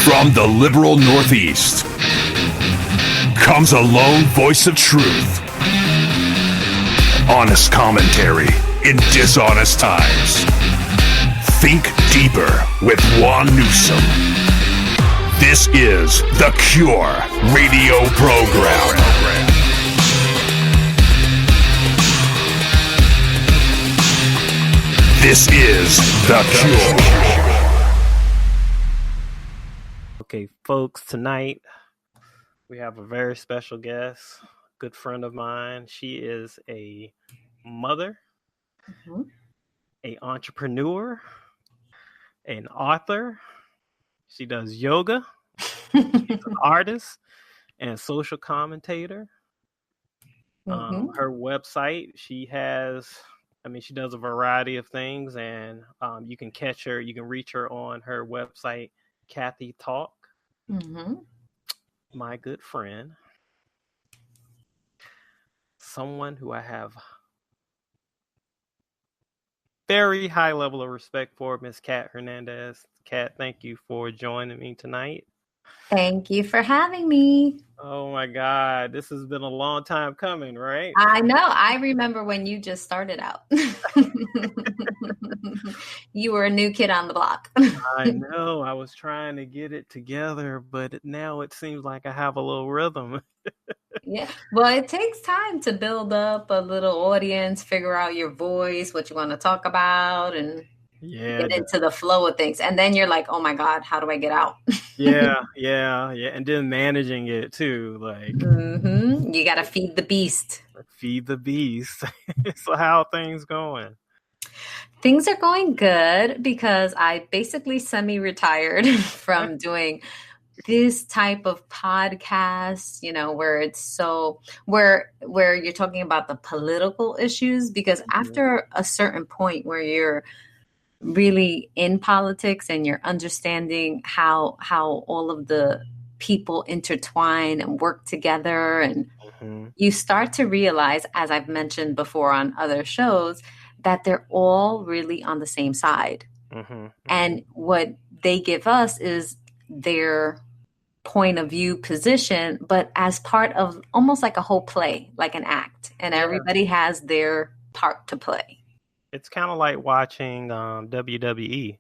From the liberal Northeast comes a lone voice of truth. Honest commentary in dishonest times. Think deeper with Juan Newsom. This is the Cure radio program. This is the Cure. Okay, folks, tonight we have a very special guest, good friend of mine. She is a mother, an entrepreneur, an author. She does yoga. She's an artist and social commentator. Her website, she does a variety of things, and you can catch her, you can reach her on her website, Kathy Talk. My good friend, someone who I have very high level of respect for, Miss Cat Hernandez. Cat, thank you for joining me tonight. Thank you for having me. Oh my God, this has been a long time coming, right? I know. I remember when you just started out. You were a new kid on the block. I know. I was trying to get it together, but now it seems like I have a little rhythm. Yeah. Well, it takes time to build up a little audience, figure out your voice, what you want to talk about, and get into the flow of things. And then you're like, oh my God, how do I get out? Yeah. And then managing it too. Like, you got to feed the beast. Feed the beast. So how are things going? Things are going good because I basically semi-retired from doing this type of podcast, where it's where you're talking about the political issues, because after a certain point where you're really in politics and you're understanding how all of the people intertwine and work together, and you start to realize, as I've mentioned before on other shows, that they're all really on the same side. And what they give us is their point of view position, but as part of almost like a whole play, like an act, and everybody has their part to play. It's kind of like watching WWE.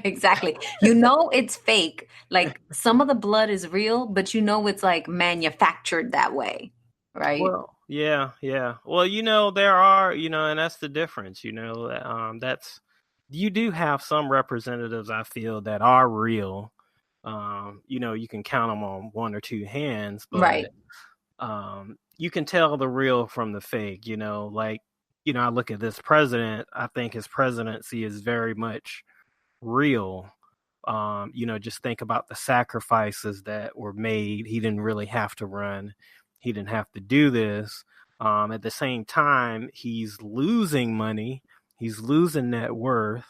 Exactly. It's fake. Like, some of the blood is real, but it's like manufactured that way, right? Well, yeah. Well, there are, and that's the difference, that's, you do have some representatives, I feel, that are real. You can count them on one or two hands, but right. You can tell the real from the fake, I look at this president, I think his presidency is very much real. Just think about the sacrifices that were made. He didn't really have to run. He didn't have to do this. At the same time, he's losing money. He's losing net worth.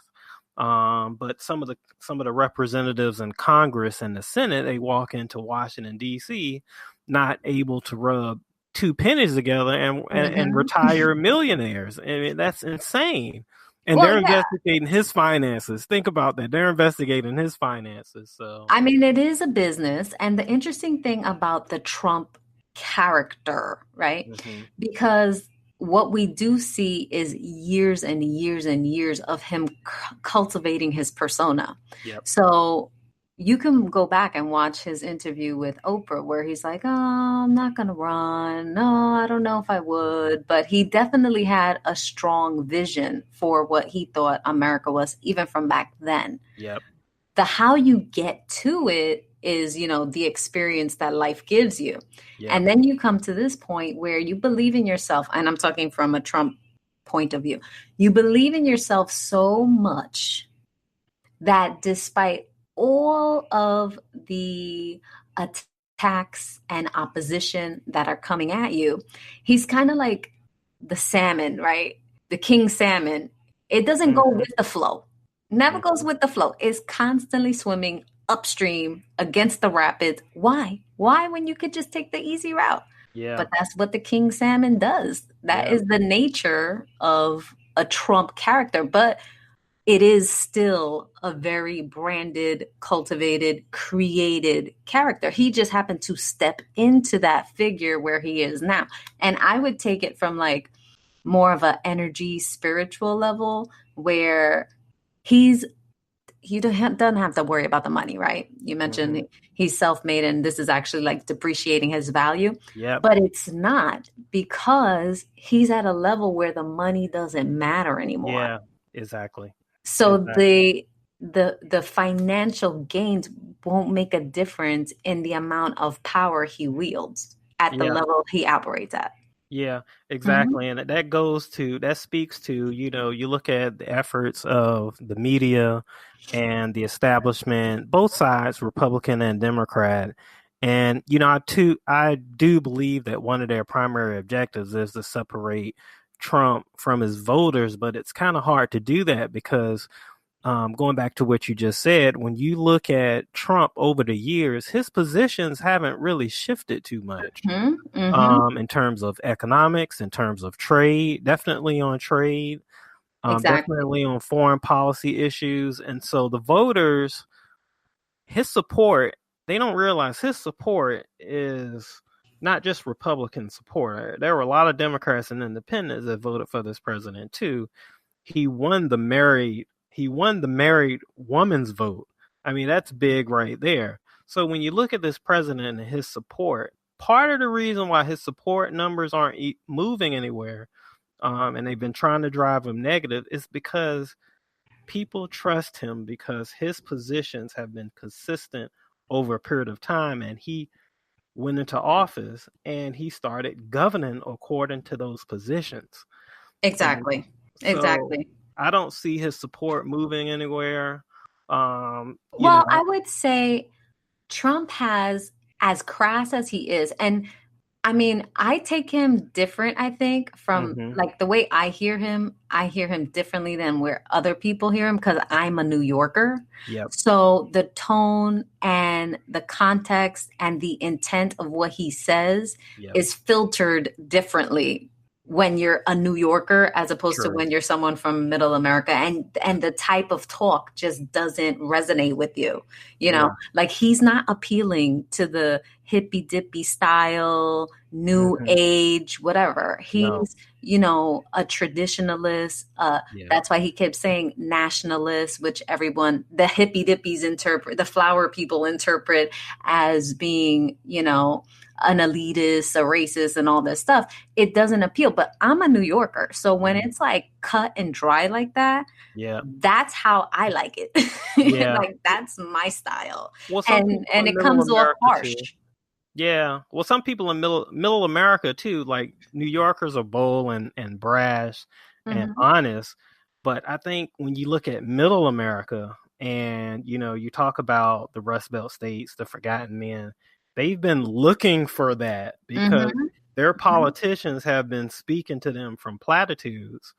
But some of the representatives in Congress and the Senate, they walk into Washington, D.C., not able to rub two pennies together and retire millionaires. I mean, that's insane. And they're investigating his finances. Think about that. They're investigating his finances. So, I mean, it is a business. And the interesting thing about the Trump character, right? Because what we do see is years and years and years of him cultivating his persona. So you can go back and watch his interview with Oprah, where he's like, oh, I'm not going to run. No, I don't know if I would. But he definitely had a strong vision for what he thought America was, even from back then. The how you get to it is, the experience that life gives you. And then you come to this point where you believe in yourself. And I'm talking from a Trump point of view. You believe in yourself so much that despite all of the attacks and opposition that are coming at you, he's kind of like the salmon, right? The king salmon. It doesn't go with the flow. Never goes with the flow. It's constantly swimming upstream against the rapids. Why? Why when you could just take the easy route? But that's what the king salmon does. That is the nature of a Trump character. But it is still a very branded, cultivated, created character. He just happened to step into that figure where he is now. And I would take it from like more of a energy spiritual level where doesn't have to worry about the money, right? You mentioned he's self-made and this is actually like depreciating his value. Yeah. But it's not, because he's at a level where the money doesn't matter anymore. Yeah, exactly. So the financial gains won't make a difference in the amount of power he wields at the level he operates at. Yeah, exactly. And that speaks to, you look at the efforts of the media and the establishment, both sides, Republican and Democrat. And, I do believe that one of their primary objectives is to separate Trump from his voters, but it's kind of hard to do that because going back to what you just said, when you look at Trump over the years, his positions haven't really shifted too much in terms of economics, in terms of trade, definitely on trade, definitely on foreign policy issues. And so the voters, his support, they don't realize his support is not just Republican support. There were a lot of Democrats and independents that voted for this president too. He won the married woman's vote. I mean, that's big right there. So when you look at this president and his support, part of the reason why his support numbers aren't moving anywhere, and they've been trying to drive him negative, is because people trust him because his positions have been consistent over a period of time, and he went into office and he started governing according to those positions. Exactly. I don't see his support moving anywhere. I would say Trump has, as crass as he is, and I mean, I take him different, I think, from like the way I hear him differently than where other people hear him because I'm a New Yorker. Yep. So the tone and the context and the intent of what he says is filtered differently when you're a New Yorker as opposed to when you're someone from middle America, and the type of talk just doesn't resonate with you. You know, like he's not appealing to the hippy dippy style, new age, whatever. He's, a traditionalist. That's why he kept saying nationalist, which the hippy dippies interpret, the flower people interpret as being, an elitist, a racist, and all this stuff. It doesn't appeal, but I'm a New Yorker. So when it's like cut and dry like that, that's how I like it. Like that's my style. Well, and it comes off harsh. Yeah. Well, some people in middle America too, like New Yorkers are bold and brash and honest. But I think when you look at middle America and, you talk about the Rust Belt states, the forgotten men, they've been looking for that because their politicians have been speaking to them from platitudes.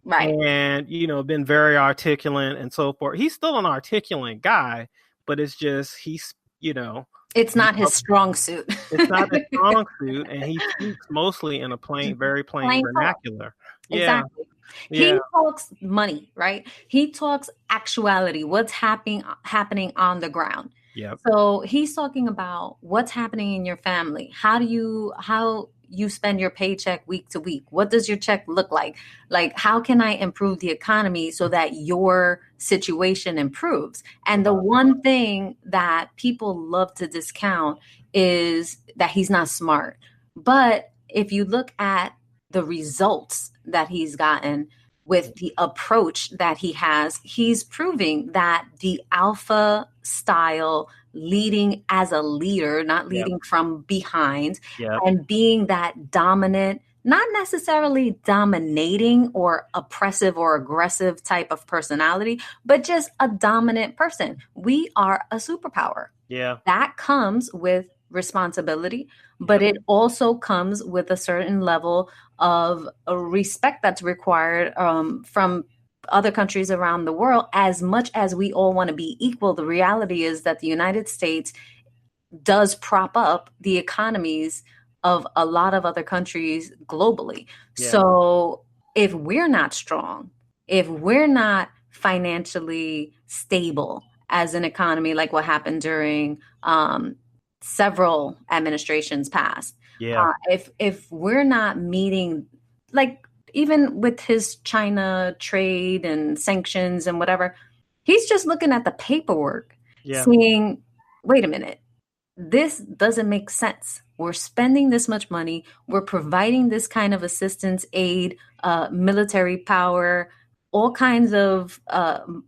Right. And, been very articulate and so forth. He's still an articulate guy, but it's just, it's not his strong suit. It's not his strong suit. And he speaks mostly in a very plain vernacular. Exactly. Yeah. He talks money, right? He talks actuality, what's happening on the ground. Yep. So he's talking about what's happening in your family. How you spend your paycheck week to week. What does your check look like? Like, how can I improve the economy so that your situation improves? And the one thing that people love to discount is that he's not smart. But if you look at the results that he's gotten with the approach that he has, he's proving that the alpha style, leading as a leader, not leading from behind, and being that dominant, not necessarily dominating or oppressive or aggressive type of personality, but just a dominant person. We are a superpower. Yeah. That comes with responsibility, but it also comes with a certain level of respect that's required from other countries around the world. As much as we all want to be equal, the reality is that the United States does prop up the economies of a lot of other countries globally. So if we're not strong, if we're not financially stable as an economy, like what happened during several administrations past. Yeah. If we're not meeting, like even with his China trade and sanctions and whatever, he's just looking at the paperwork, saying, wait a minute, this doesn't make sense. We're spending this much money. We're providing this kind of assistance, aid, military power, all kinds of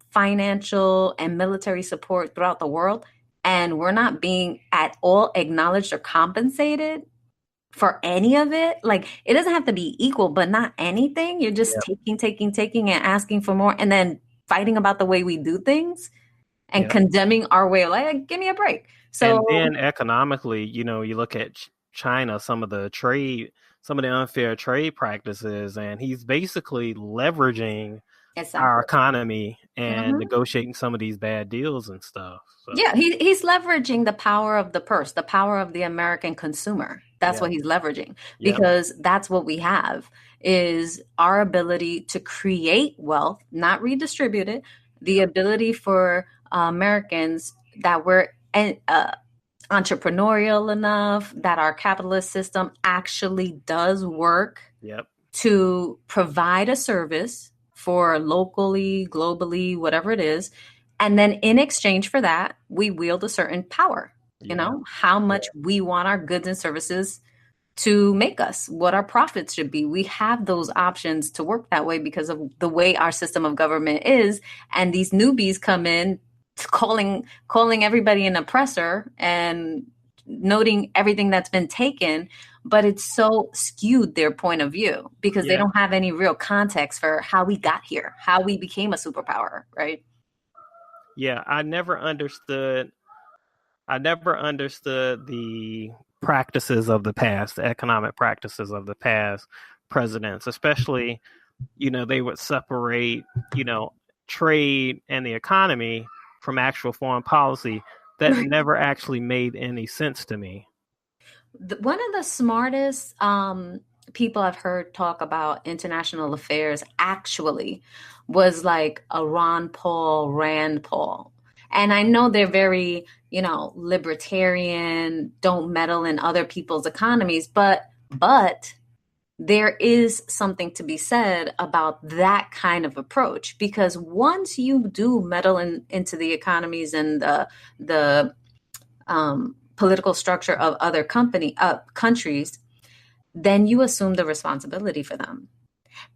financial and military support throughout the world. And we're not being at all acknowledged or compensated for any of it. Like, it doesn't have to be equal, but not anything. You're just taking and asking for more, and then fighting about the way we do things and condemning our way of life. Like, give me a break. So, and then economically, you look at China, some of the unfair trade practices, and he's basically leveraging our economy and negotiating some of these bad deals and stuff. So. Yeah, he's leveraging the power of the purse, the power of the American consumer. That's what he's leveraging, because that's what we have, is our ability to create wealth, not redistribute it, the ability for Americans that we're entrepreneurial enough, that our capitalist system actually does work to provide a service for locally, globally, whatever it is. And then in exchange for that, we wield a certain power, how much we want our goods and services to make us, what our profits should be. We have those options to work that way because of the way our system of government is. And these newbies come in calling everybody an oppressor and noting everything that's been taken, but it's so skewed their point of view because they don't have any real context for how we got here, how we became a superpower, right? Yeah, I never understood the practices of the past, the economic practices of the past presidents, especially, they would separate, trade and the economy from actual foreign policy. That never actually made any sense to me. One of the smartest people I've heard talk about international affairs actually was like a Rand Paul. And I know they're very, libertarian, don't meddle in other people's economies, but there is something to be said about that kind of approach, because once you do meddle into the economies and the political structure of other countries, then you assume the responsibility for them.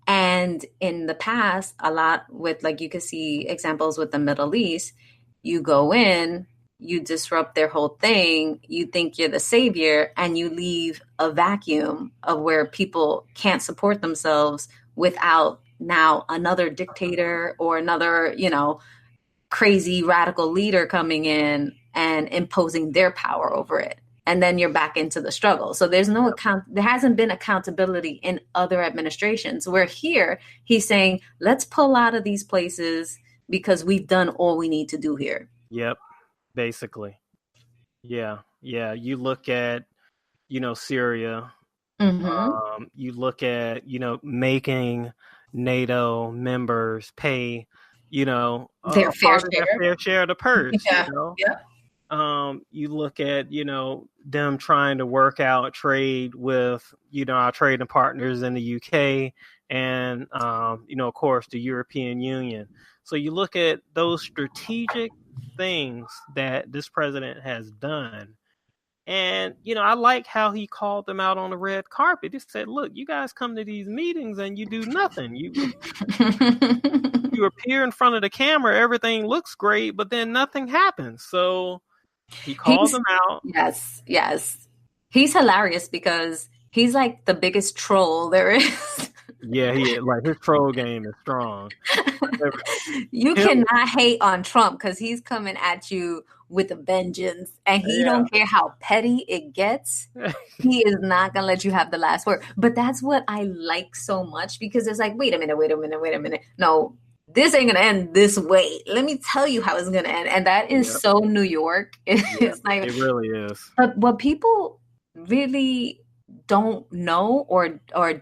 And in the past, a lot with, like, you can see examples with the Middle East, you go in, you disrupt their whole thing, you think you're the savior, and you leave a vacuum of where people can't support themselves without now another dictator or another, crazy radical leader coming in and imposing their power over it. And then you're back into the struggle. So there's no there hasn't been accountability in other administrations, where here he's saying, let's pull out of these places because we've done all we need to do here. Yep. Basically. Yeah. You look at, Syria. You look at, making NATO members pay, their fair share of the purse. You look at, them trying to work out trade with, our trading partners in the UK and, of course, the European Union. So you look at those strategic things that this president has done. And, I like how he called them out on the red carpet. He said, look, you guys come to these meetings and you do nothing. You appear in front of the camera, everything looks great, but then nothing happens. So he called them out. Yes. He's hilarious because he's like the biggest troll there is. Yeah, he is. Like, his troll game is strong. You cannot hate on Trump because he's coming at you with a vengeance, and he don't care how petty it gets. He is not gonna let you have the last word. But that's what I like so much, because it's like, wait a minute. No, this ain't gonna end this way. Let me tell you how it's gonna end. And that is so New York. It's like, it really is. But what people really don't know or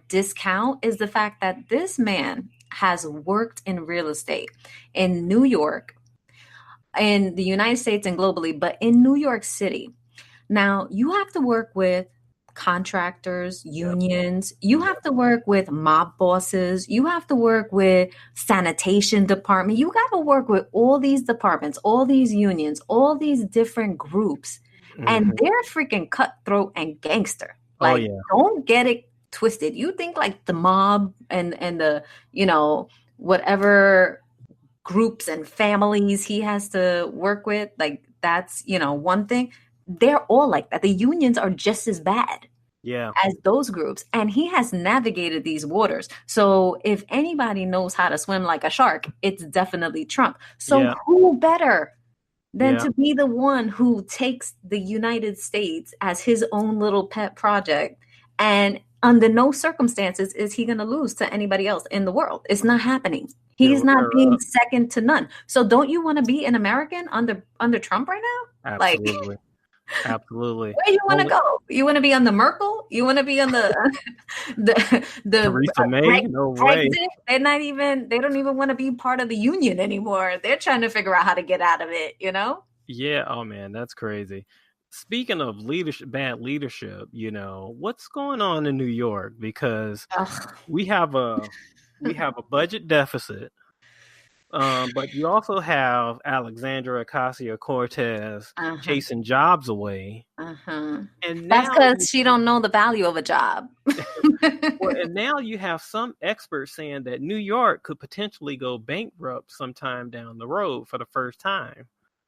discount is the fact that this man has worked in real estate in New York, in the United States and globally, but in New York City. Now, you have to work with contractors, unions, you have to work with mob bosses, you have to work with sanitation department, you got to work with all these departments, all these unions, all these different groups, and they're freaking cutthroat and gangster. Like, don't get it twisted. You think like the mob and the, you know, whatever groups and families he has to work with, like that's, you know, one thing. They're all like that. The unions are just as bad as those groups. And he has navigated these waters. So if anybody knows how to swim like a shark, it's definitely Trump. So who better than to be the one who takes the United States as his own little pet project? And under no circumstances is he going to lose to anybody else in the world. It's not happening. He's not being second to none. So don't you want to be an American under Trump right now? Absolutely. Like, absolutely. Where you want to go? You want to be on the Merkel? You want to be on the Theresa May? No way. They don't even want to be part of the union anymore. They're trying to figure out how to get out of it, you know? Yeah. Oh man, that's crazy. Speaking of bad leadership, you know, what's going on in New York? Because we have a budget deficit. But you also have Alexandria Ocasio-Cortez chasing jobs away. And that's because she don't know the value of a job. Well, and now you have some experts saying that New York could potentially go bankrupt sometime down the road for the first time.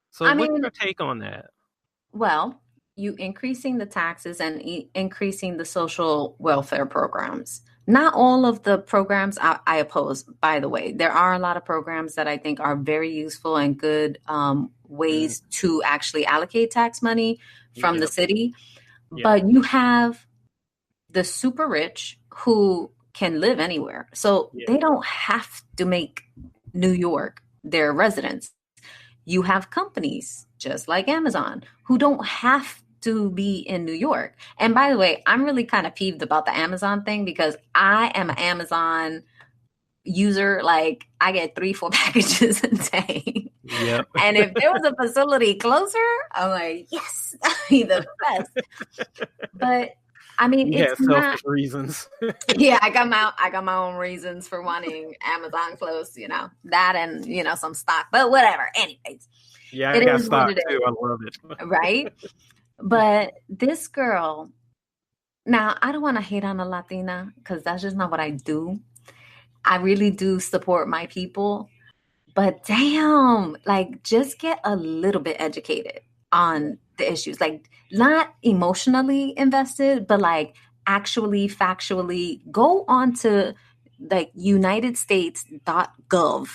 So what's your take on that? Well, you increasing the taxes and increasing the social welfare programs. Not all of the programs I oppose, by the way. There are a lot of programs that I think are very useful and good ways to actually allocate tax money from the city. But you have the super rich who can live anywhere. So they don't have to make New York their residence. You have companies just like Amazon who don't have to be in New York. And by the way, I'm really kind of peeved about the Amazon thing because I am an Amazon user. Like I get 3-4 packages a day. Yep. And if there was a facility closer, I'm like, yes, that'd be the best. But I mean, it's selfish reasons. Yeah, I got my own reasons for wanting Amazon close, you know, that and, you know, some stock, but whatever. Anyways. Yeah, I got stock too. I love it. Right? But this girl, now I don't want to hate on a Latina because that's just not what I do. I really do support my people. But damn, like just get a little bit educated on the issues. Like not emotionally invested, but like actually factually go on to like unitedstates.gov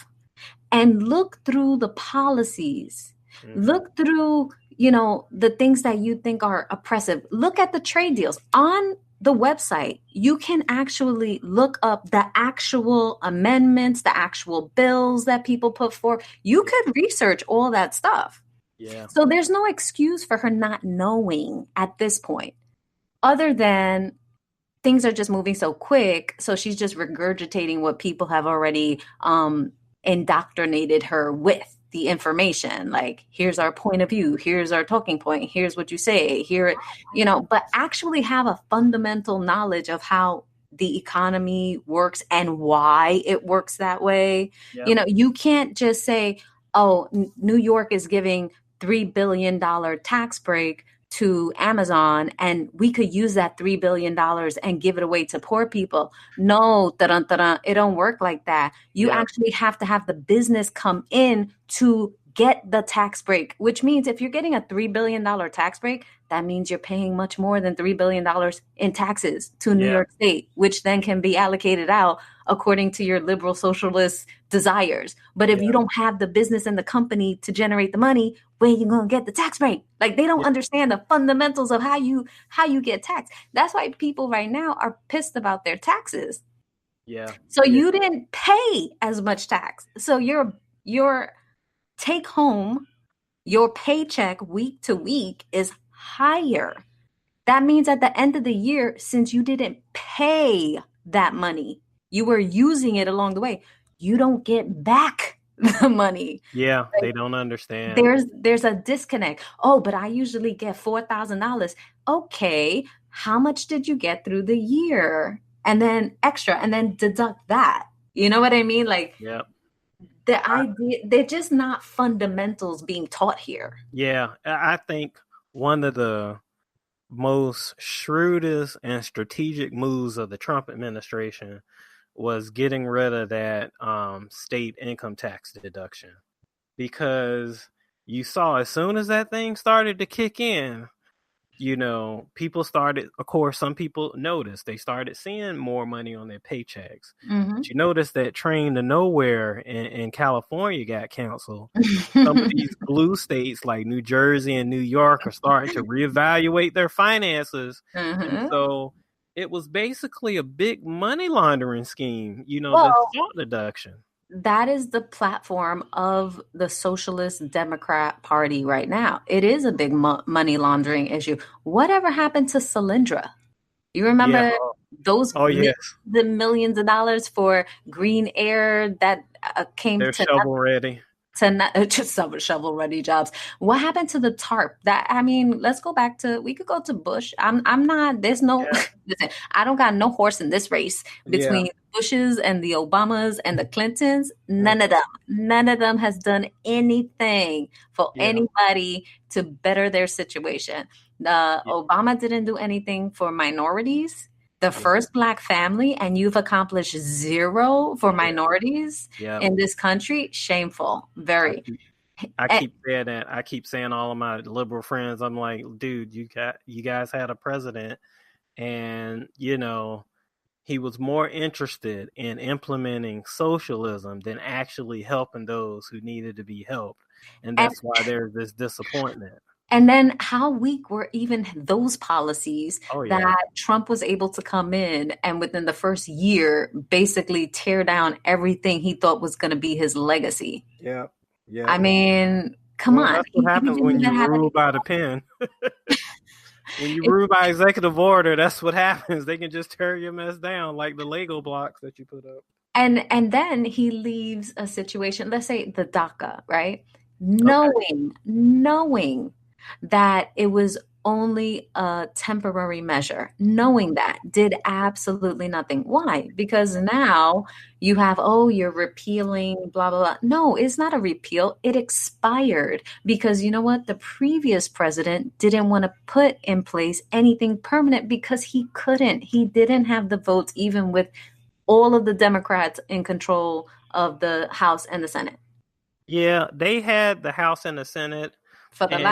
and look through the policies. Look through, you know, the things that you think are oppressive. Look at the trade deals on the website. You can actually look up the actual amendments, the actual bills that people put forth. You could research all that stuff. Yeah. So there's no excuse for her not knowing at this point, other than things are just moving so quick. So she's just regurgitating what people have already indoctrinated her with. The information, like here's our point of view, here's our talking point, here's what you say, here, you know, but actually have a fundamental knowledge of how the economy works and why it works that way. Yep. You know, you can't just say, oh, New York is giving $3 billion tax break to Amazon and we could use that $3 billion and give it away to poor people. No, it don't work like that. You actually have to have the business come in to get the tax break, which means if you're getting a $3 billion tax break, that means you're paying much more than $3 billion in taxes to New York State, which then can be allocated out according to your liberal socialist desires. But if you don't have the business and the company to generate the money, where you going to get the tax break? Like they don't understand the fundamentals of how you get taxed. That's why people right now are pissed about their taxes. Yeah. So you didn't pay as much tax. So your take home, your paycheck week to week is higher. That means at the end of the year, since you didn't pay that money, you were using it along the way, you don't get back the money. Yeah, Like, they don't understand. There's a disconnect. Oh, but I usually get $4,000. Okay, how much did you get through the year? And then extra, and then deduct that. You know what I mean? Like, Yep. the idea, they're just not fundamentals being taught here. Yeah, I think one of the most shrewdest and strategic moves of the Trump administration was getting rid of that state income tax deduction, because you saw as soon as that thing started to kick in, people started, of course, some people noticed, they started seeing more money on their paychecks. But you notice that Train to Nowhere in California got canceled. Some of these blue states like New Jersey and New York are starting to reevaluate their finances. And so it was basically a big money laundering scheme, the SALT deduction. That is the platform of the Socialist Democrat Party right now. It is a big money laundering issue. Whatever happened to Solyndra? You remember those yes. the millions of dollars for green air that came They're to shovel ready. To not just some shovel ready jobs. What happened to the TARP? Let's go back to, we could go to Bush. I'm not, there's no, listen, I don't got no horse in this race between Bushes and the Obamas and the Clintons. None of them has done anything for anybody to better their situation. Obama didn't do anything for minorities. The first Black family, and you've accomplished zero for minorities in this country. Shameful. Very. I keep saying that. I keep saying all of my liberal friends, I'm like, dude, you guys had a president, and he was more interested in implementing socialism than actually helping those who needed to be helped. And that's why there's this disappointment. And then how weak were even those policies that Trump was able to come in and within the first year basically tear down everything he thought was going to be his legacy. Yeah. I mean, come on. That's what happens when you rule by the pen. When you rule by executive order, that's what happens. They can just tear your mess down like the Lego blocks that you put up. And then he leaves a situation, let's say the DACA, right? Knowing that it was only a temporary measure, knowing that, did absolutely nothing. Why? Because now you have, you're repealing, blah, blah, blah. No, it's not a repeal. It expired because you know what? The previous president didn't want to put in place anything permanent because he couldn't. He didn't have the votes, even with all of the Democrats in control of the House and the Senate. Yeah, they had the House and the Senate. For the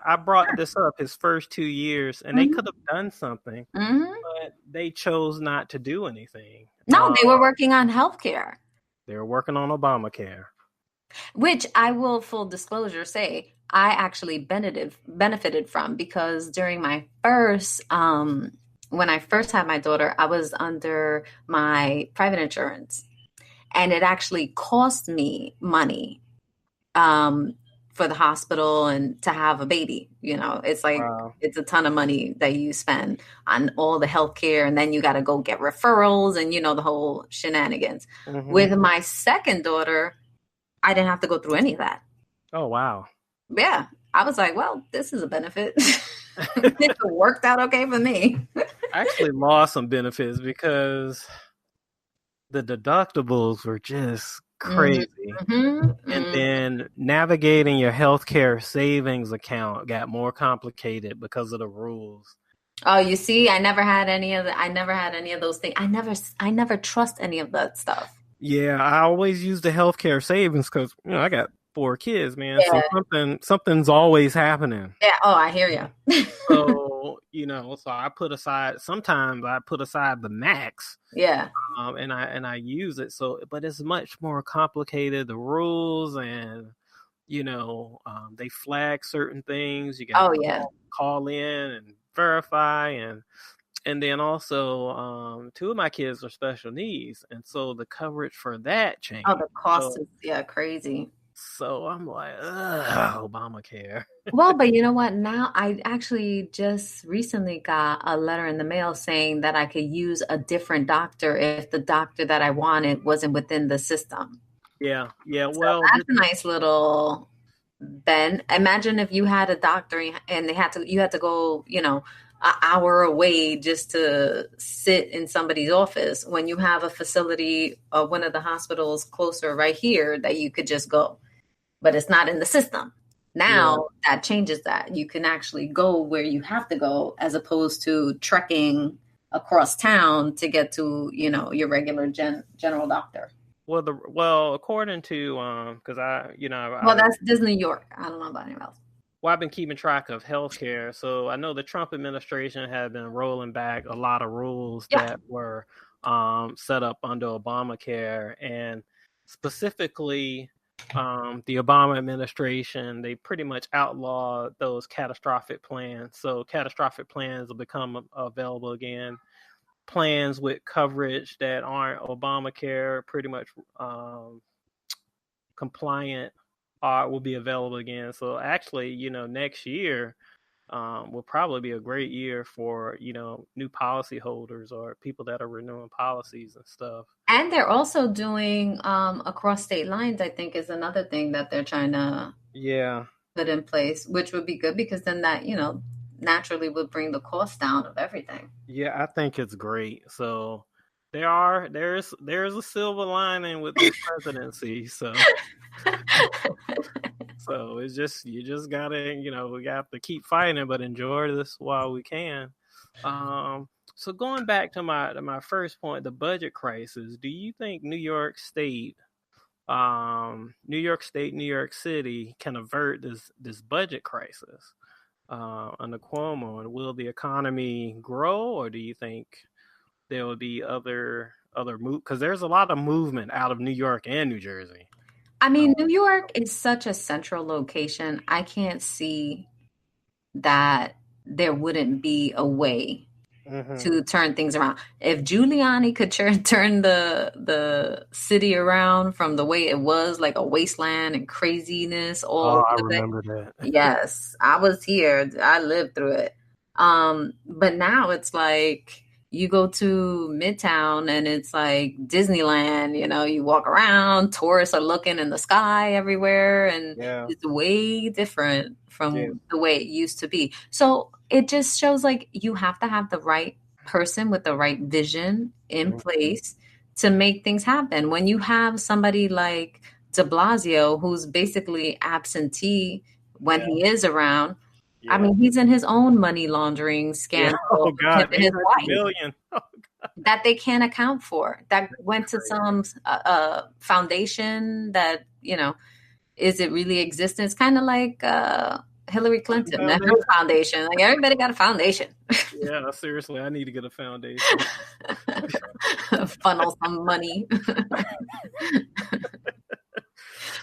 I brought this up his first 2 years, and they could have done something, but they chose not to do anything. No, they were working on healthcare. They were working on Obamacare. Which I will, full disclosure, say I actually benefited from, because during my first, when I first had my daughter, I was under my private insurance, and it actually cost me money for the hospital and to have a baby. It's like, It's a ton of money that you spend on all the healthcare, and then you got to go get referrals and the whole shenanigans. With my second daughter, I didn't have to go through any of that. Oh, wow. Yeah. I was like, well, this is a benefit. It worked out okay for me. I actually lost some benefits because the deductibles were just crazy. And then navigating your healthcare savings account got more complicated because of the rules. Oh, you see, I never had any of those things. I never trust any of that stuff. Yeah, I always use the healthcare savings because I got 4 kids, man. Yeah. So something's always happening. Yeah. Oh, I hear you. So so I put aside the max. Yeah. And I use it. So, but it's much more complicated. The rules, and they flag certain things. You got to call in and verify, and then also 2 of my kids are special needs, and so the coverage for that changed. Oh, the cost is crazy. So I'm like, ugh, Obamacare. Well, but you know what? Now I actually just recently got a letter in the mail saying that I could use a different doctor if the doctor that I wanted wasn't within the system. Yeah, yeah. So Well, that's a nice little bend. Imagine if you had a doctor and you had to go, an hour away just to sit in somebody's office when you have a facility or one of the hospitals closer right here that you could just go, but it's not in the system. Now that changes that. You can actually go where you have to go as opposed to trekking across town to get to, your regular general doctor. well, according to because Well, that's Disney York. I don't know about anyone else. well, I've been keeping track of healthcare, so I know the Trump administration had been rolling back a lot of rules that were set up under Obamacare, and specifically the Obama administration, they pretty much outlawed those catastrophic plans. So catastrophic plans will become available again. Plans with coverage that aren't Obamacare, pretty much compliant, will be available again. So actually, next year will probably be a great year for new policy holders or people that are renewing policies and stuff. And they're also doing across state lines, I think, is another thing that they're trying to put in place, which would be good because then that, naturally would bring the cost down of everything. Yeah, I think it's great. So there's a silver lining with this presidency. So so it's just you just gotta, we have to keep fighting, but enjoy this while we can. So going back to my first point, the budget crisis, do you think New York State, New York City can avert this budget crisis under Cuomo? And will the economy grow, or do you think there will be other move? Because there's a lot of movement out of New York and New Jersey. I mean, New York is such a central location. I can't see that there wouldn't be a way to turn things around. If Giuliani could turn the city around from the way it was, like a wasteland and craziness, I remember that. Yes, I was here. I lived through it. But now it's like you go to Midtown and it's like Disneyland, you walk around, tourists are looking in the sky everywhere, and it's way different from the way it used to be. So it just shows like you have to have the right person with the right vision in place to make things happen. When you have somebody like de Blasio, who's basically absentee when he is around, I mean, he's in his own money laundering scandal. Oh God, his wife, million. that they can't account for. That went to some foundation that, is it really existent? It's kind of like Hillary Clinton and her foundation. Like everybody got a foundation. Yeah, seriously, I need to get a foundation. Funnel some money.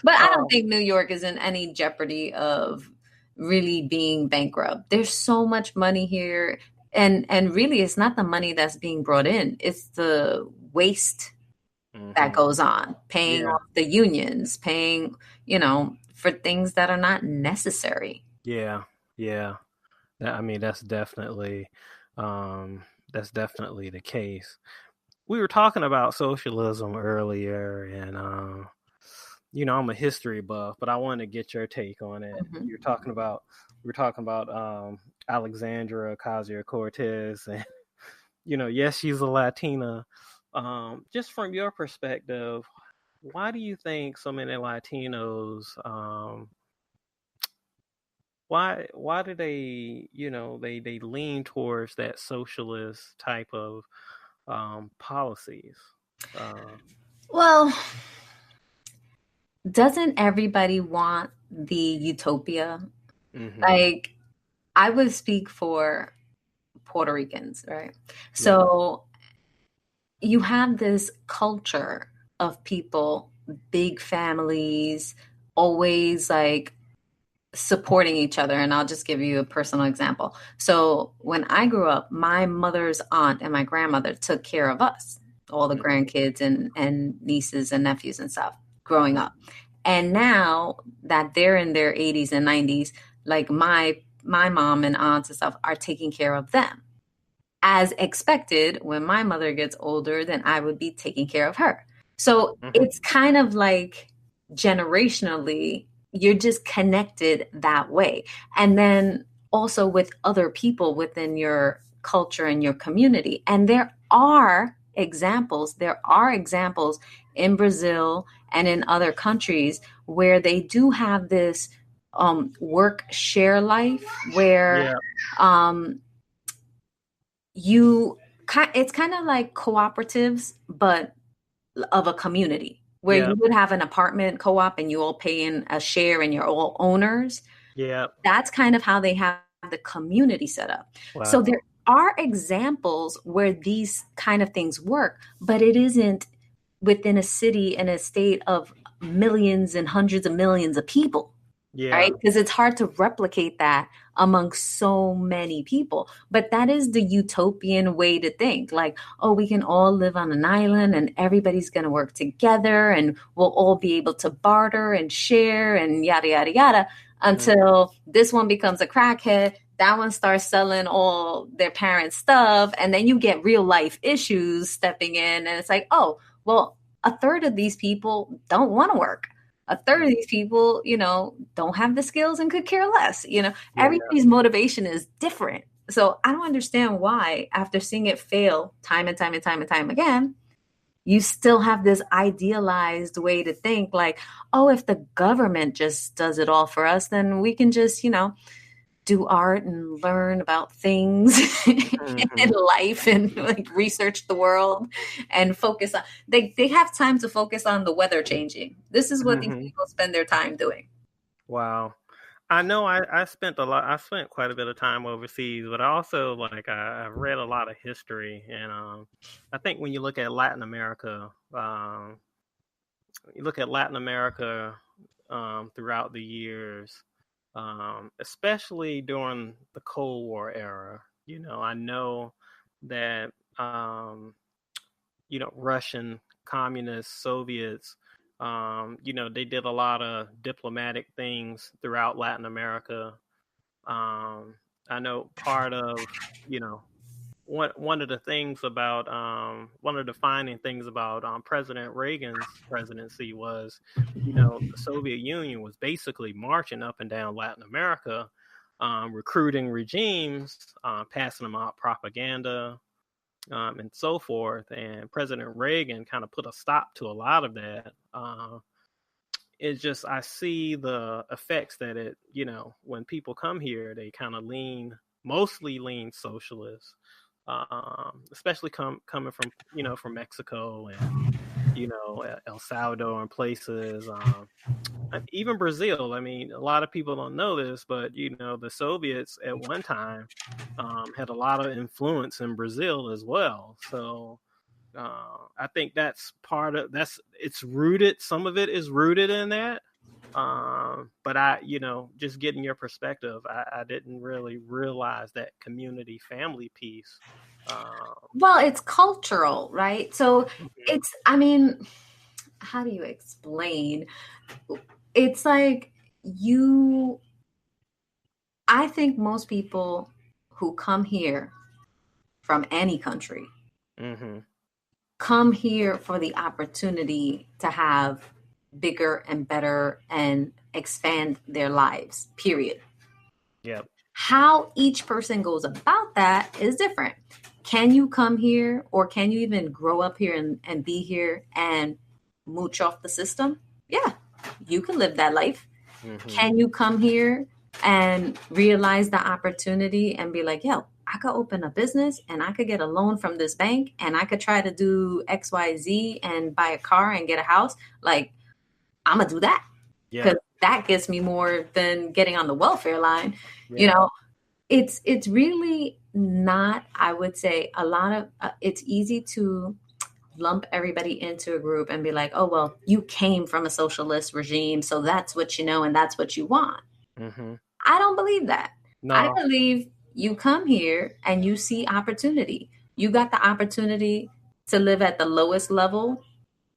But I don't think New York is in any jeopardy of really being bankrupt. There's so much money here, and really it's not the money that's being brought in, it's the waste that goes on, paying off the unions, paying for things that are not necessary. I mean, that's definitely the case. We were talking about socialism earlier, and I'm a history buff, but I want to get your take on it. We're talking about Alexandra Ocasio-Cortez, and yes, she's a Latina. Just from your perspective, why do you think so many Latinos? Why do they they lean towards that socialist type of policies? Well, doesn't everybody want the utopia? Like, I would speak for Puerto Ricans, right? So you have this culture of people, big families, always like supporting each other. And I'll just give you a personal example. So when I grew up, my mother's aunt and my grandmother took care of us, all the grandkids and nieces and nephews and stuff growing up. And now that they're in their 80s and 90s, like my mom and aunts and stuff are taking care of them. As expected, when my mother gets older, then I would be taking care of her. So it's kind of like generationally, you're just connected that way. And then also with other people within your culture and your community. And there are examples in Brazil and in other countries where they do have this work share life where it's kind of like cooperatives, but of a community where you would have an apartment co-op and you all pay in a share and you're all owners. Yeah. That's kind of how they have the community set up. Wow. So there are examples where these kind of things work, but it isn't within a city and a state of millions and hundreds of millions of people. Yeah. Right? Because it's hard to replicate that among so many people. But that is the utopian way to think. Like, oh, we can all live on an island and everybody's going to work together and we'll all be able to barter and share and yada, yada, yada, until this one becomes a crackhead. That one starts selling all their parents' stuff. And then you get real life issues stepping in. And it's like, oh, well, a third of these people don't want to work. A third of these people, don't have the skills and could care less. Everybody's motivation is different. So I don't understand why, after seeing it fail time and time and time and time again, you still have this idealized way to think like, oh, if the government just does it all for us, then we can just, do art and learn about things in life and like research the world and focus on they have time to focus on the weather changing. This is what these people spend their time doing. Wow. I know I spent quite a bit of time overseas, but I also I read a lot of history, and I think when you look at Latin America, throughout the years, especially during the Cold War era. I know that, Russian, communist, Soviets, they did a lot of diplomatic things throughout Latin America. I know part of, one of the things about, one of the defining things about President Reagan's presidency was, the Soviet Union was basically marching up and down Latin America, recruiting regimes, passing them out propaganda, and so forth. And President Reagan kind of put a stop to a lot of that. It's just, I see the effects that it, when people come here, they kind of mostly lean socialist. Especially coming from from Mexico and El Salvador and places, even Brazil. I mean, a lot of people don't know this, but the Soviets at one time had a lot of influence in Brazil as well. So I think that's it's rooted. Some of it is rooted in that. But just getting your perspective, I didn't really realize that community family piece. Well, it's cultural, right? So how do you explain? It's like I think most people who come here from any country come here for the opportunity to have bigger and better and expand their lives, period. Yep. How each person goes about that is different. Can you come here, or can you even grow up here and be here and mooch off the system? Yeah, you can live that life. Can you come here and realize the opportunity and be like, yo, I could open a business and I could get a loan from this bank and I could try to do XYZ and buy a car and get a house? Like, I'm going to do that because that gets me more than getting on the welfare line. Yeah. It's really not, I would say, a lot of, it's easy to lump everybody into a group and be like, oh, well, you came from a socialist regime, so that's what you know and that's what you want. I don't believe that. No. I believe you come here and you see opportunity. You got the opportunity to live at the lowest level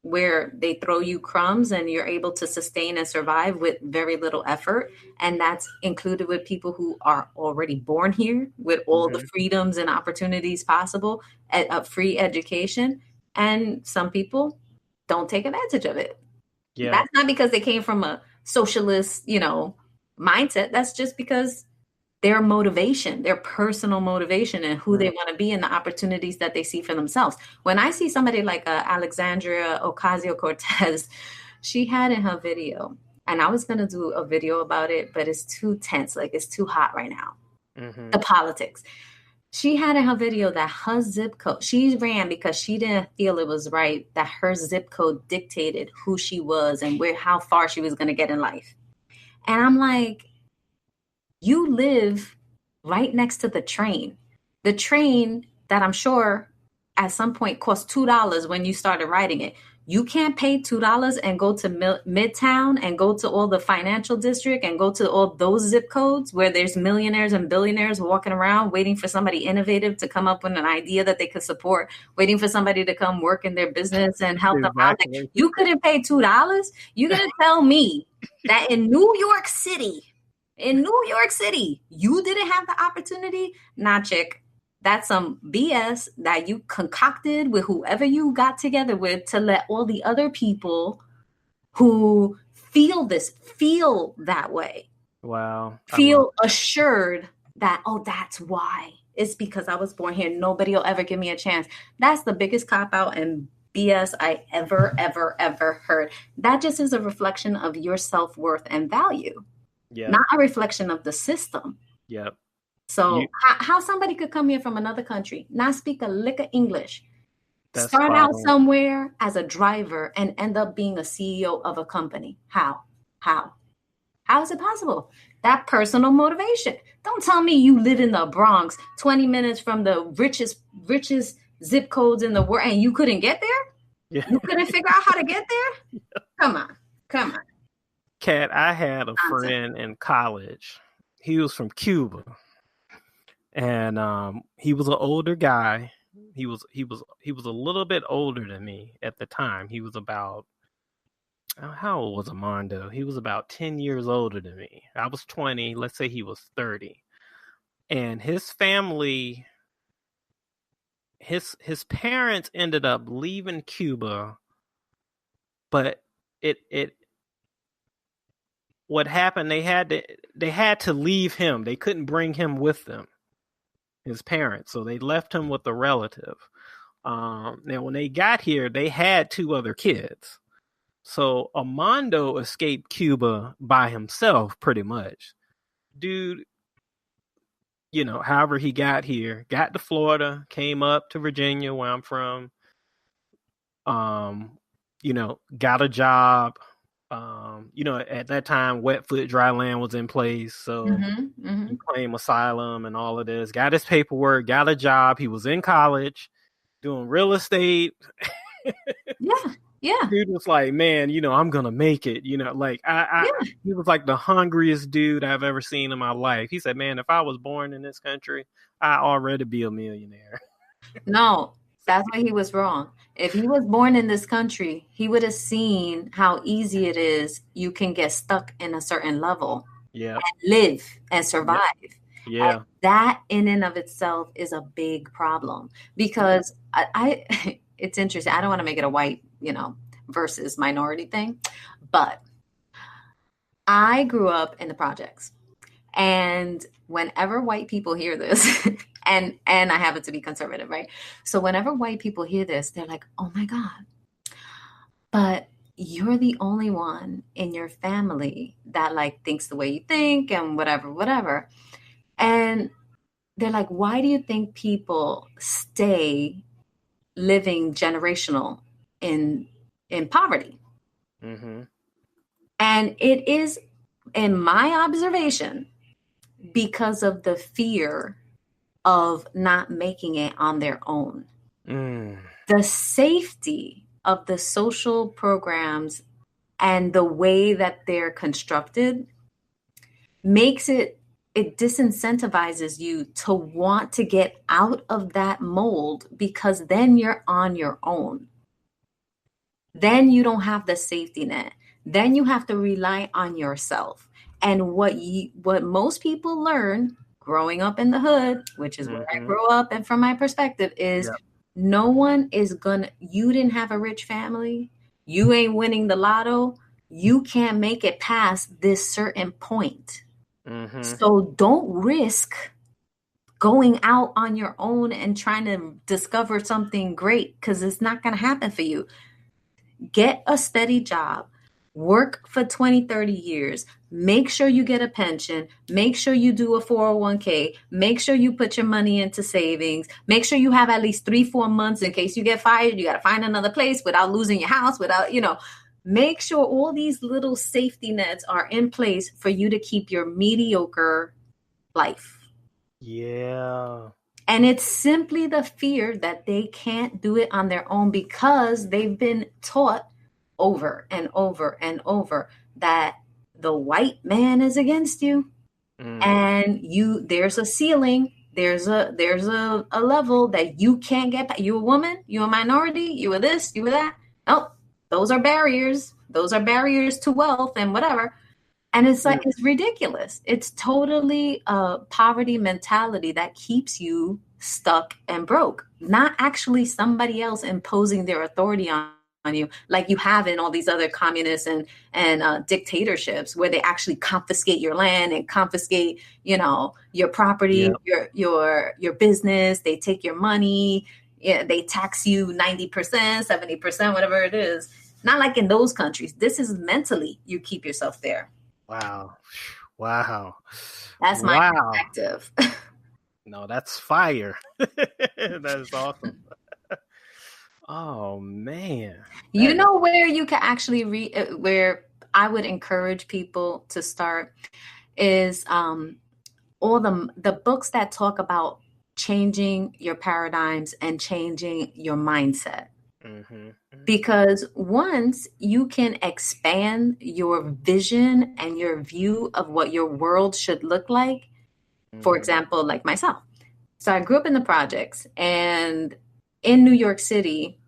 where they throw you crumbs and you're able to sustain and survive with very little effort. And that's included with people who are already born here with all the freedoms and opportunities possible, free education. And some people don't take advantage of it. Yeah. That's not because they came from a socialist, mindset. That's just because their motivation, their personal motivation, and who they want to be, and the opportunities that they see for themselves. When I see somebody like Alexandria Ocasio-Cortez, she had in her video, and I was going to do a video about it, but it's too tense. Like, it's too hot right now. The politics. She had in her video that her zip code, she ran because she didn't feel it was right that her zip code dictated who she was and how far she was going to get in life. And I'm like, you live right next to the train that I'm sure at some point cost $2 when you started riding it. You can't pay $2 and go to Midtown and go to all the financial district and go to all those zip codes where there's millionaires and billionaires walking around waiting for somebody innovative to come up with an idea that they could support, waiting for somebody to come work in their business and help them out. Like, you couldn't pay $2. You're going to tell me that in New York City, you didn't have the opportunity? Nah, chick. That's some BS that you concocted with whoever you got together with to let all the other people who feel that way. Wow. Feel assured that, that's why. It's because I was born here. Nobody will ever give me a chance. That's the biggest cop-out and BS I ever heard. That just is a reflection of your self-worth and value. Yeah. Not a reflection of the system. Yep. So how somebody could come here from another country, not speak a lick of English, start out somewhere as a driver and end up being a CEO of a company? How is it possible? That personal motivation. Don't tell me you live in the Bronx, 20 minutes from the richest zip codes in the world, and you couldn't get there? Yeah. You couldn't figure out how to get there? Come on. Cat, I had a friend in college. He was from Cuba. And he was an older guy. He was a little bit older than me at the time. He was about, how old was Armando? He was about 10 years older than me. I was 20. Let's say he was 30. And his family, his parents ended up leaving Cuba, but what happened? They had to leave him. They couldn't bring him with them. His parents, so they left him with a relative. Now, when they got here, they had 2 other kids. So Armando escaped Cuba by himself, pretty much. Dude, however he got here, got to Florida, came up to Virginia, where I'm from. Got a job. At that time, wet foot, dry land was in place. So he claimed asylum and all of this. Got his paperwork, got a job. He was in college doing real estate. Yeah. Dude was like, man, I'm going to make it. He was like the hungriest dude I've ever seen in my life. He said, man, if I was born in this country, I'd already be a millionaire. No, that's why he was wrong. If he was born in this country, he would have seen how easy it is. You can get stuck in a certain level and live and survive. Yeah. And that in and of itself is a big problem because it's interesting. I don't want to make it a white, versus minority thing, but I grew up in the projects, and whenever white people hear this, and I happen to be conservative, right? So whenever white people hear this, they're like, oh my God, but you're the only one in your family that thinks the way you think and whatever. And they're like, why do you think people stay living generational in poverty? Mm-hmm. And it is, in my observation, because of the fear of not making it on their own. The safety of the social programs and the way that they're constructed makes it disincentivizes you to want to get out of that mold, because then you're on your own. then you don't have the safety net. Then you have to rely on yourself. And what most people learn growing up in the hood, which is where I grew up, and from my perspective, is no one is gonna, you didn't have a rich family, you ain't winning the lotto, you can't make it past this certain point. So don't risk going out on your own and trying to discover something great, because it's not going to happen for you. Get a steady job, work for 20, 30 years, make sure you get a pension, make sure you do a 401k, make sure you put your money into savings, make sure you have at least 3-4 months in case you get fired, you got to find another place without losing your house, without, make sure all these little safety nets are in place for you to keep your mediocre life. Yeah. And it's simply the fear that they can't do it on their own, because they've been taught over and over and over that the white man is against you. And there's a ceiling, there's a level that you can't get past. You a woman, you a minority, you a this, you a that. Oh, those are barriers. Those are barriers to wealth and whatever. And it's like, it's ridiculous. It's totally a poverty mentality that keeps you stuck and broke, not actually somebody else imposing their authority on you, like you have in all these other communists and dictatorships, where they actually confiscate your land and confiscate, your property, your business. They take your money. Yeah, they tax you 90%, 70%, whatever it is. Not like in those countries. This is mentally, you keep yourself there. Wow. That's my perspective. No, that's fire. That is awesome. Oh, man. You know where you can actually read, where I would encourage people to start, is all the books that talk about changing your paradigms and changing your mindset. Because once you can expand your vision and your view of what your world should look like, for example, like myself. So I grew up in the projects, and in New York City,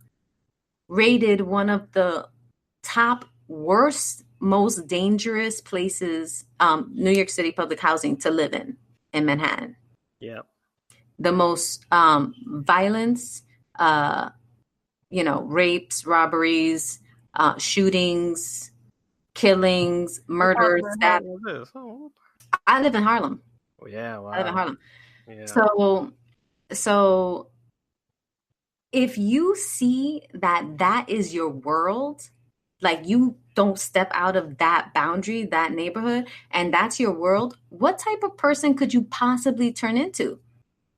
rated one of the top worst, most dangerous places, New York City public housing to live in Manhattan. Yeah. The most violence, rapes, robberies, shootings, killings, murders. I live in Harlem. Oh, yeah, wow. I live in Harlem. Yeah. So if you see that is your world, like you don't step out of that boundary, that neighborhood, and that's your world, what type of person could you possibly turn into?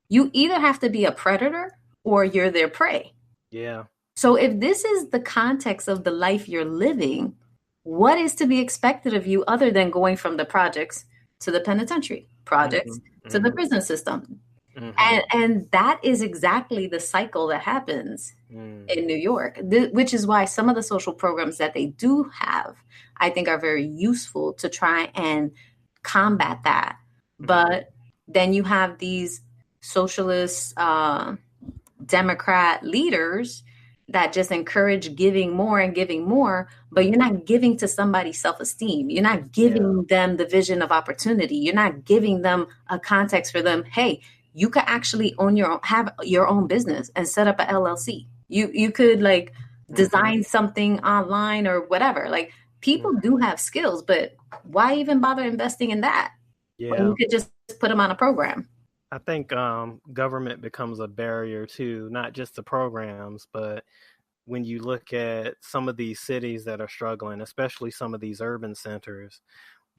You either have to be a predator or you're their prey. Yeah. So if this is the context of the life you're living, what is to be expected of you other than going from the projects to the penitentiary, projects to the prison system? And that is exactly the cycle that happens in New York, which is why some of the social programs that they do have, I think, are very useful to try and combat that. But then you have these socialist Democrat leaders that just encourage giving more, but you're not giving to somebody's self-esteem. You're not giving them the vision of opportunity. You're not giving them a context for them. Hey, you could actually have your own business and set up an LLC. You could like design something online or whatever. Like people do have skills, but why even bother investing in that? Yeah. When you could just put them on a program. I think government becomes a barrier to not just the programs, but when you look at some of these cities that are struggling, especially some of these urban centers,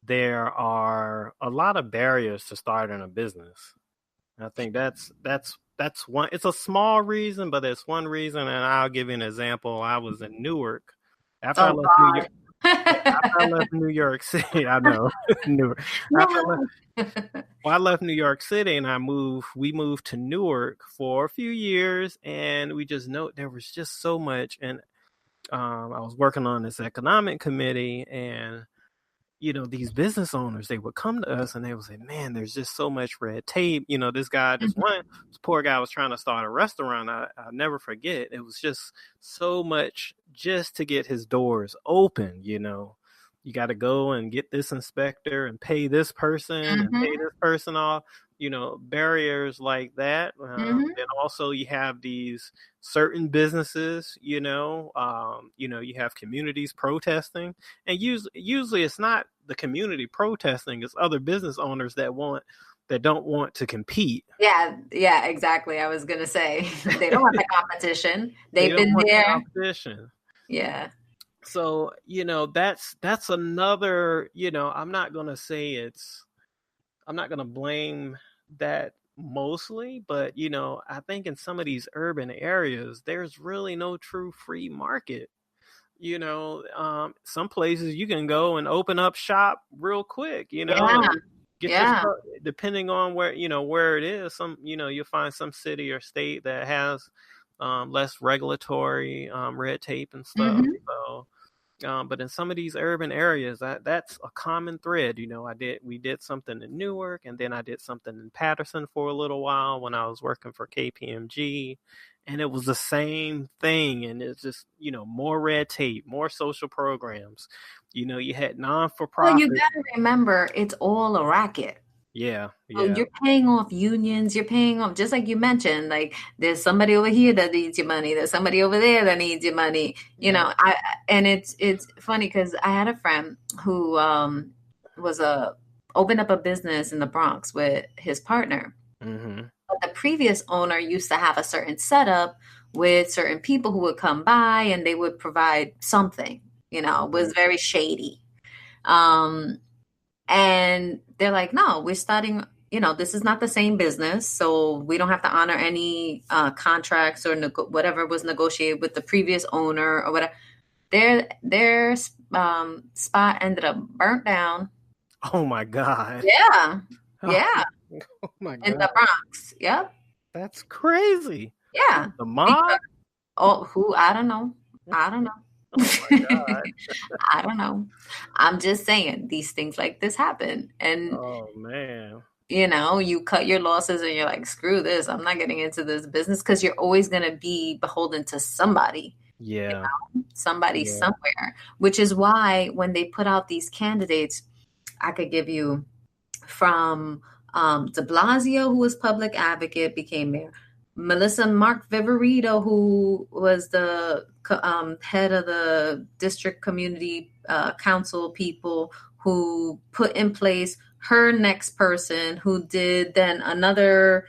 there are a lot of barriers to starting a business. I think that's one. It's a small reason, but it's one reason. And I'll give you an example. I was in Newark after I left New York City. I know. Newark. I left New York City and we moved to Newark for a few years, and we just know there was just so much. And I was working on this economic committee, and these business owners, they would come to us and they would say, man, there's just so much red tape. This guy, this poor guy was trying to start a restaurant. I'll never forget. It was just so much just to get his doors open. You got to go and get this inspector and pay this person and pay this person off. Barriers like that. And also you have these certain businesses, you have communities protesting, and usually it's not the community protesting, it's other business owners that don't want to compete. Yeah, exactly. I was going to say, they don't want the competition. They've been there. Competition. Yeah. So, that's another, I'm not going to blame that mostly, but I think in some of these urban areas there's really no true free market. Some places you can go and open up shop real quick, depending on where it is. Some you'll find some city or state that has less regulatory red tape and stuff. So but in some of these urban areas, that's a common thread. We did something in Newark, and then I did something in Patterson for a little while when I was working for KPMG, and it was the same thing. And it's just, more red tape, more social programs. You had non-for-profit. Well, you got to remember, it's all a racket. Yeah. So you're paying off unions, you're paying off, just like you mentioned, like there's somebody over here that needs your money, there's somebody over there that needs your money, and it's funny because I had a friend who opened up a business in the Bronx with his partner. But the previous owner used to have a certain setup with certain people who would come by and they would provide something, it was very shady. And they're like, no, we're starting, this is not the same business. So we don't have to honor any contracts or whatever was negotiated with the previous owner or whatever. Their spot ended up burnt down. Oh, my God. Yeah. Yeah. Oh, my God. In the Bronx. Yep. That's crazy. Yeah. The mob? I don't know. Oh my God. I don't know. I'm just saying these things like this happen. And oh man. You cut your losses and you're like, screw this. I'm not getting into this business, because you're always going to be beholden to somebody. Yeah. Somebody somewhere, which is why when they put out these candidates, I could give you from de Blasio, who was public advocate, became mayor. Melissa Mark Viverito, who was the head of the district community council people, who put in place her next person, who did then another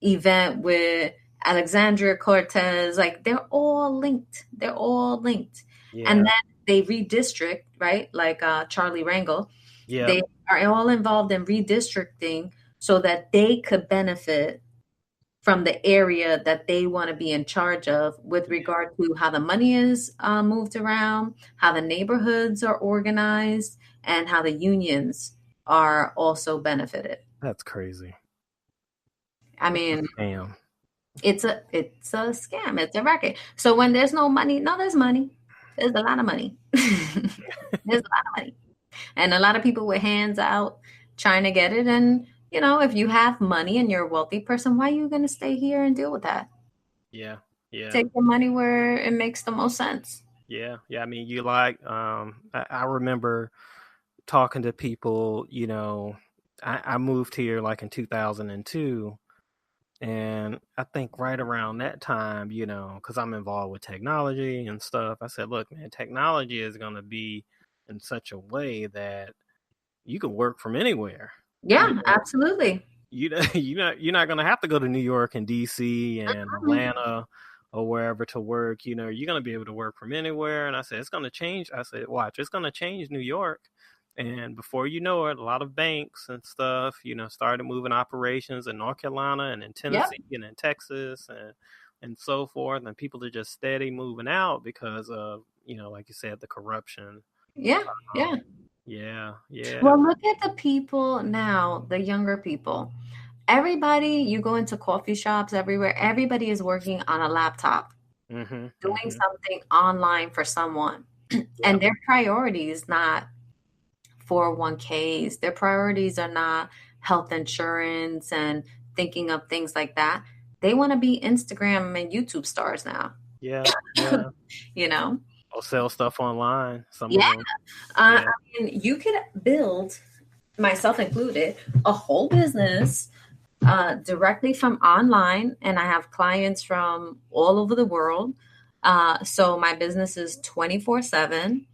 event with Alexandria Cortez. Like they're all linked. Yeah. And then they redistrict, right? Like Charlie Rangel. Yeah. They are all involved in redistricting so that they could benefit from the area that they want to be in charge of, with regard to how the money is moved around, how the neighborhoods are organized, and how the unions are also benefited. That's crazy. I mean, damn. It's a scam. It's a racket. So when there's no money, there's money. There's a lot of money. There's a lot of money. And a lot of people with hands out trying to get it. And if you have money and you're a wealthy person, why are you going to stay here and deal with that? Yeah. Take the money where it makes the most sense. Yeah. I mean, I remember talking to people, I moved here like in 2002. And I think right around that time, because I'm involved with technology and stuff, I said, look, man, technology is going to be in such a way that you can work from anywhere. Yeah, absolutely. You're not going to have to go to New York and DC and Atlanta or wherever to work. You're going to be able to work from anywhere. And I said, it's going to change. I said, watch, it's going to change New York. And before you know it, a lot of banks and stuff, started moving operations in North Carolina and in Tennessee and in Texas and so forth. And people are just steady moving out because of, like you said, the corruption. Yeah. Yeah. Well, look at the people now, the younger people. Everybody, you go into coffee shops everywhere, everybody is working on a laptop, doing something online for someone. And their priority is not 401ks. Their priorities are not health insurance and thinking of things like that. They want to be Instagram and YouTube stars now. Yeah. Yeah. You know? Or sell stuff online. Some Yeah. of them. I mean, you could build, myself included, a whole business directly from online. And I have clients from all over the world. So my business is 24/7.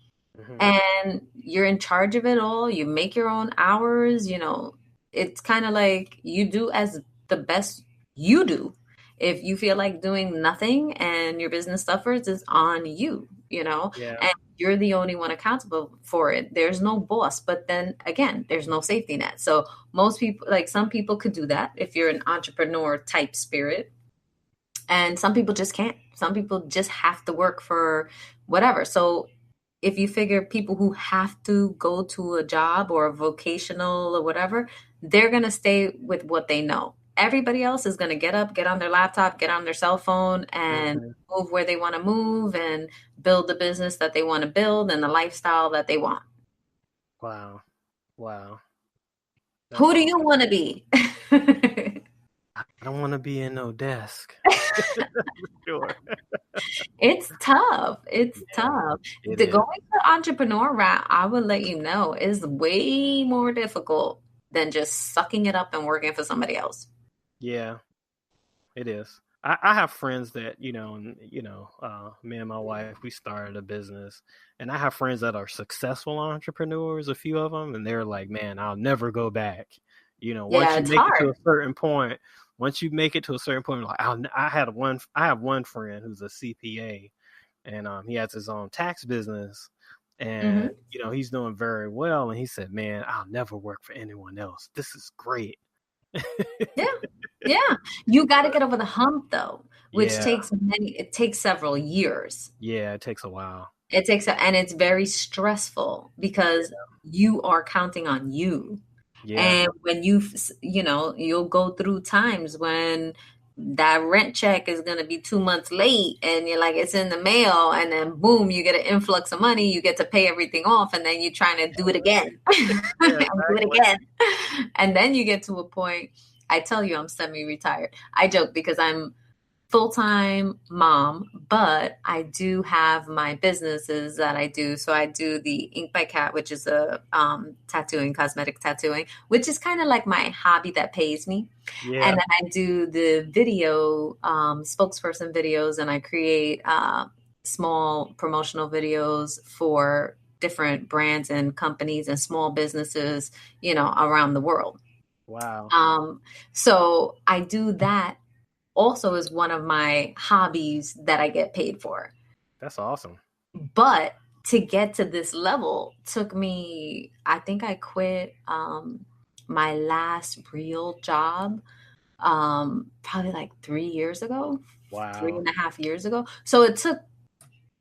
And you're in charge of it all. You make your own hours. You know, it's kind of like you do as the best you do. If you feel like doing nothing and your business suffers, it's on you, you know, Yeah. and you're the only one accountable for it. There's no boss, but then again, there's no safety net. So most people, like some people could do that if you're an entrepreneur type spirit. And some people just can't. Some people just have to work for whatever. So if you figure people who have to go to a job or a vocational or whatever, they're going to stay with what they know. Everybody else is going to get up, get on their laptop, get on their cell phone and move where they want to move and build the business that they want to build and the lifestyle that they want. Wow. That's Who do you want to be? I don't want to be in no desk. Sure. It's tough. It's tough. It The is. going to entrepreneur route, I would let you know, is way more difficult than just sucking it up and working for somebody else. Yeah, it is. I have friends that, me and my wife, we started a business, and I have friends that are successful entrepreneurs, a few of them, and they're like, man, I'll never go back. You know, once you make it to a certain point, like I have one friend who's a CPA, and he has his own tax business, and he's doing very well, and he said, man, I'll never work for anyone else. This is great. Yeah. You got to get over the hump though, which it takes several years. Yeah, it takes a while. And it's very stressful because you are counting on you. Yeah. And when you'll go through times when that rent check is going to be 2 months late and you're like, it's in the mail. And then boom, you get an influx of money. You get to pay everything off. And then you're trying to do it again. Do it again. And then you get to a point, I tell you, I'm semi-retired. I joke because I'm full-time mom, but I do have my businesses that I do. So I do the Ink by Cat, which is a cosmetic tattooing, which is kind of like my hobby that pays me. Yeah. And then I do the video spokesperson videos, and I create small promotional videos for different brands and companies and small businesses, around the world. Wow. So I do that also is one of my hobbies that I get paid for. That's awesome. But to get to this level took me, I think I quit my last real job probably like 3 years ago. Wow. 3.5 years ago. So it took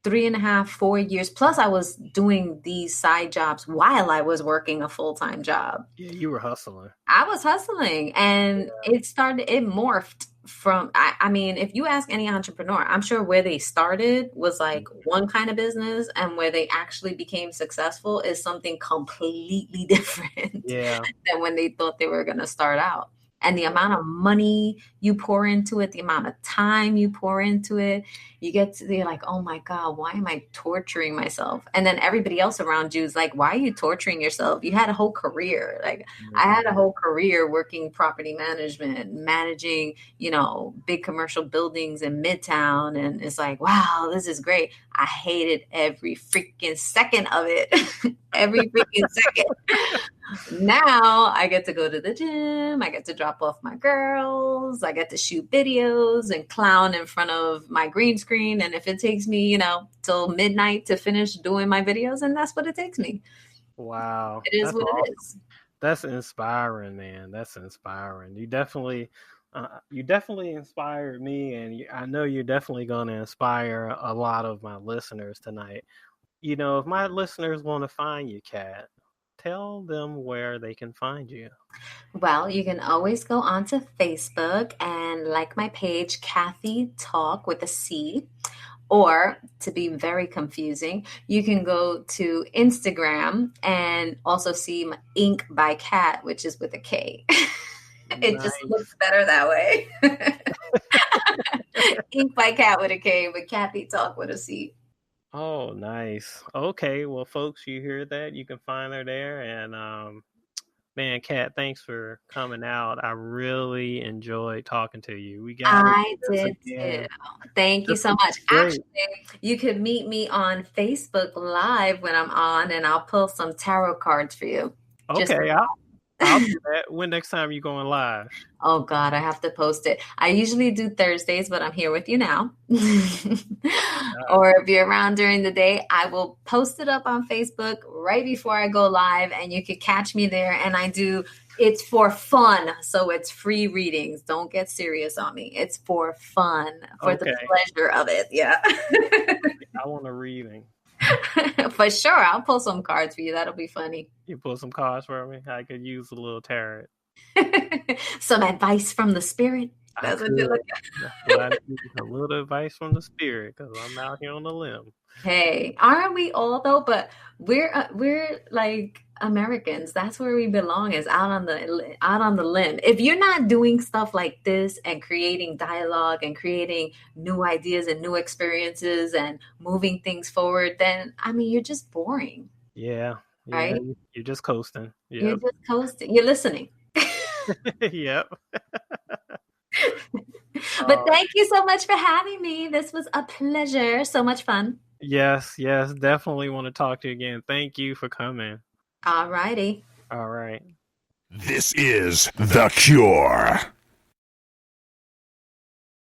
3.5, 4 years. Plus I was doing these side jobs while I was working a full-time job. Yeah, you were hustling. I was hustling, and it morphed from, I mean, if you ask any entrepreneur, I'm sure where they started was like one kind of business, and where they actually became successful is something completely different than when they thought they were going to start out. And the amount of money you pour into it, the amount of time you pour into it, you're like, oh my God, why am I torturing myself? And then everybody else around you is like, why are you torturing yourself? You had a whole career. Like I had a whole career working property management, managing, big commercial buildings in Midtown. And it's like, wow, this is great. I hated every freaking second of it. Every freaking second. Now I get to go to the gym. I get to drop off my girls. I get to shoot videos and clown in front of my green screen. And if it takes me, till midnight to finish doing my videos, and that's what it takes me. Wow. It is what awesome. It is. That's inspiring, man. That's inspiring. You definitely inspired me. And I know you're definitely going to inspire a lot of my listeners tonight. If my listeners want to find you, Cat, tell them where they can find you. Well, you can always go onto Facebook and like my page, Kathy Talk with a C. Or to be very confusing, you can go to Instagram and also see my Ink by Cat, which is with a K. It just looks better that way. Ink by Cat with a K, but Kathy Talk with a C. Oh, nice. Okay, well, folks, you hear that? You can find her there. And man, Kat, thanks for coming out. I really enjoyed talking to you. I did too. Thank you so much. Actually, you could meet me on Facebook Live when I'm on, and I'll pull some tarot cards for you. Okay, I'll do that. When next time you going live? Oh God, I have to post it. I usually do Thursdays, but I'm here with you now. Or if you're around during the day, I will post it up on Facebook right before I go live, and you could catch me there. And it's for fun, so it's free readings. Don't get serious on me. It's for fun, for the pleasure of it. Yeah. I want a reading. For sure. I'll pull some cards for you. That'll be funny. You pull some cards for me? I could use a little tarot. Some advice from the spirit. That's what you're looking at. I need a little advice from the spirit because I'm out here on the limb. Hey, aren't we all though? But we're like Americans. That's where we belong, is out on the limb. If you're not doing stuff like this and creating dialogue and creating new ideas and new experiences and moving things forward, then I mean, you're just boring. Yeah. Right? You're just coasting. Yep. You're just coasting. You're listening. Yep. But thank you so much for having me. This was a pleasure. So much fun. Yes. Definitely want to talk to you again. Thank you for coming. All righty. All right. This is The Cure.